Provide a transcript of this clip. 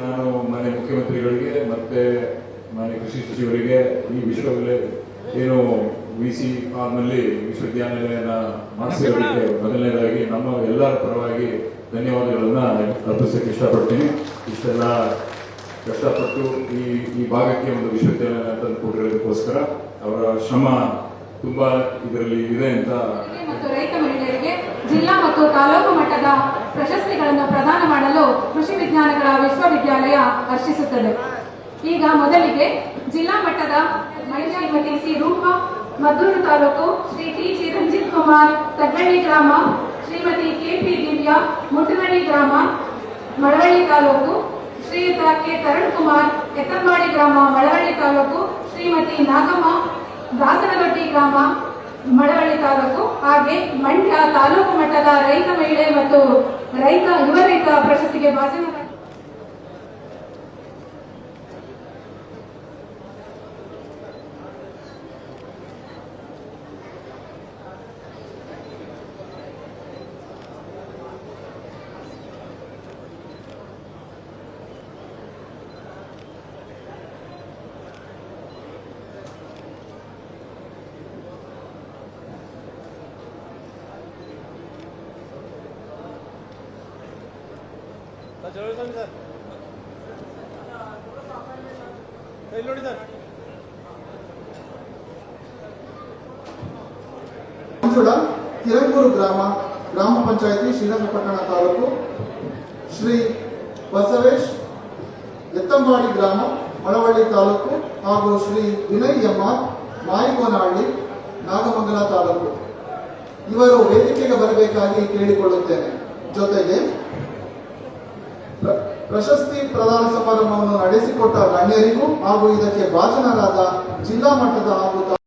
ನಾನು ಮಾನ್ಯ ಮುಖ್ಯಮಂತ್ರಿಗಳಿಗೆ ಮತ್ತೆ ಮಾನ್ಯ ಕೃಷಿ ಸಚಿವರಿಗೆ ಈ ವಿಶ್ವವಿದ್ಯಾಲಯ ಏನು ವಿಸಿ ಫಾರ್ಮ್ನಲ್ಲಿ ವಿಶ್ವವಿದ್ಯಾನಿಲಯನ ಮಾಡಿಸಿರೋದಕ್ಕೆ ಮೊದಲನೇದಾಗಿ ನಮ್ಮ ಎಲ್ಲರ ಪರವಾಗಿ ಧನ್ಯವಾದಗಳನ್ನ ಅರ್ಪಿಸಕ್ಕೆ ಇಷ್ಟಪಡ್ತೀನಿ. ಇಷ್ಟೆಲ್ಲ ಕಷ್ಟಪಟ್ಟು ಈ ಭಾಗಕ್ಕೆ ಒಂದು ವಿಶ್ವವಿದ್ಯಾಲಯ ತಂದು ಕೊಟ್ಟಿರೋದಕ್ಕೋಸ್ಕರ ಅವರ ಶ್ರಮ ತುಂಬಾ ಇದರಲ್ಲಿ ಇದೆ ಅಂತ. ಮತ್ತು ರೈತ ಮಹಿಳೆಯರಿಗೆ ಜಿಲ್ಲಾ ಮತ್ತು ತಾಲೂಕು ಮಟ್ಟದ ಪ್ರಶಸ್ತಿಗಳನ್ನು ಪ್ರದಾನ ಮಾಡಲು ಕೃಷಿ ವಿಜ್ಞಾನಗಳ ವಿಶ್ವವಿದ್ಯಾಲಯ ಹರ್ಷಿಸುತ್ತದೆ. ಈಗ ಮೊದಲಿಗೆ ಜಿಲ್ಲಾ ಮಟ್ಟದ ಮಹಿಳಾ C Roopa, Maddur taluk, Shri T G Ranjith Kumar, Thaggahalli ಗ್ರಾಮ, ಶ್ರೀಮತಿ ಕೆಪಿ ದಿವ್ಯಾ, ಮುಟ್ಟನಹಳ್ಳಿ ಗ್ರಾಮ, ಮಳವಳ್ಳಿ ತಾಲೂಕು, ಶ್ರೀಯುತ ಕೆ ತರುಣ್ ಕುಮಾರ್, ಎತ್ತಂಬಾಡಿ ಗ್ರಾಮ, ಮಳವಳ್ಳಿ ತಾಲೂಕು, ಶ್ರೀಮತಿ ನಾಗಮ್ಮ, ದಾಸನದೊಡ್ಡಿ ಗ್ರಾಮ, ಮಳವಳ್ಳಿ ತಾಲೂಕು, ಹಾಗೆ ಮಂಡ್ಯ ತಾಲೂಕು ಮಟ್ಟದ ರೈತ ಮಹಿಳೆ ಮತ್ತು ಯುವ ರೈತ ಪ್ರಶಸ್ತಿಗೆ ಭಾಜನ. ಮಂಜುಳ, ಹಿರೇಕೂರು ಗ್ರಾಮ ಪಂಚಾಯಿತಿ, ಶ್ರೀರಂಗಪಟ್ಟಣ ತಾಲೂಕು, ಶ್ರೀ ಬಸವೇಶ್, ಎತ್ತಂಬಾಡಿ ಗ್ರಾಮ, ಮಳವಳ್ಳಿ ತಾಲೂಕು, ಹಾಗೂ ಶ್ರೀ ವಿನಯ್ ಎಮ್ಮ, ಮಾಯಿಗೋನಹಳ್ಳಿ, ನಾಗಮಂಗಲ ತಾಲೂಕು ಇವರು ವೇದಿಕೆಗೆ ಬರಬೇಕಾಗಿ ಕೇಳಿಕೊಳ್ಳುತ್ತೇನೆ. ಜೊತೆಗೆ ಪ್ರಶಸ್ತಿ ಪ್ರದಾನ ಸಮಾರಂಭವನ್ನು ನಡೆಸಿಕೊಟ್ಟ ಗಣ್ಯರಿಗೂ ಹಾಗೂ ಇದಕ್ಕೆ ಭಾಜನರಾದ ಜಿಲ್ಲಾ ಮಟ್ಟದ ಹಾಗೂ